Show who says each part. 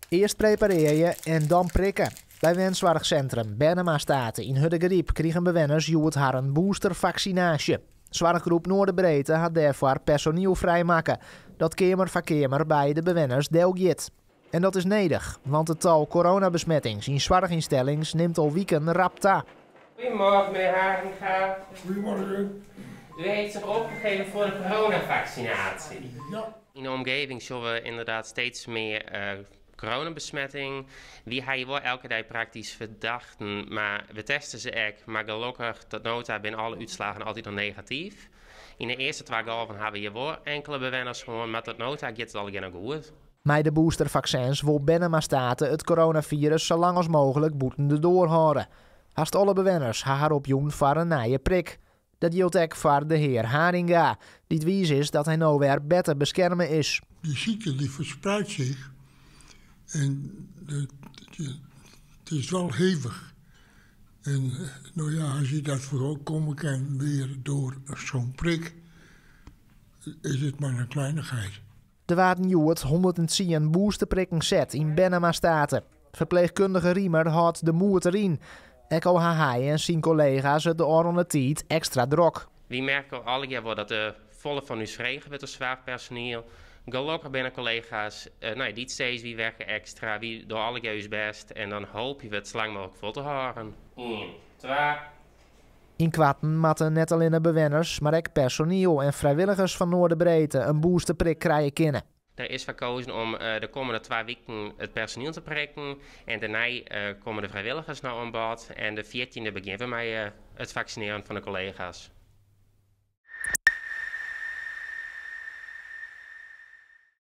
Speaker 1: Eerst prepareer je en dan prikken. Bij Wenzorgcentrum Bennema-Staten in Huddegriep kregen bewoners Joet haar een boostervaccinatie. Zorggroep Noorderbreedte had daarvoor personeel vrijmaken. Dat kemer voor kemer bij de bewoners deelgiet. En dat is nedig, want het tal coronabesmettings in zorginstellings neemt al weken rap toe.
Speaker 2: Goedemorgen meneer Haringa.
Speaker 3: Goedemorgen.
Speaker 2: U heeft zich opgegeven voor de coronavaccinatie.
Speaker 3: Ja.
Speaker 2: In de omgeving zullen we inderdaad steeds meer coronabesmetting. Die ga je wel elke dag praktisch verdachten, maar we testen ze echt. Maar gelukkig, tot nota, zijn alle uitslagen altijd nog negatief. In de eerste 2 golven hebben we hier wel enkele bewoners gewoon, maar tot nota gaat het al geen goed.
Speaker 1: Met de boostervaccins wil Bennema-Staten het coronavirus zo lang als mogelijk boetende doorhouden. Haast alle bewoners haar opjoen voor een nieuwe prik. Dat geldt ook voor de heer Haringa, die het wijs is dat hij nou weer beter beschermen is.
Speaker 3: Die ziekte die verspreidt zich en het is wel hevig. En nou ja, als je dat voorkomen kan weer door zo'n prik, is het maar een kleinigheid.
Speaker 1: Er waren Joet 110 boosterprikken zet in Bennema-Staten. Verpleegkundige Riemer houdt de moed erin. Ook hij en zijn collega's het de oranje tijd extra druk.
Speaker 2: We merken alle keer wel dat de volle van ons vregen met het zwaar personeel. Gelukkig binnen collega's, die steeds wie werken extra, wie doen alle keer ons best. En dan hoop je het zo lang mogelijk vol te houden. 1, 2.
Speaker 1: In Kwatten moeten net alleen de bewoners, maar ook personeel en vrijwilligers van Noorderbreedte een boosterprik krijgen kunnen.
Speaker 2: Er is verkozen om de komende 2 weken het personeel te prikken. En daarna komen de vrijwilligers naar aan bod. En de 14e beginnen we met het vaccineren van de collega's.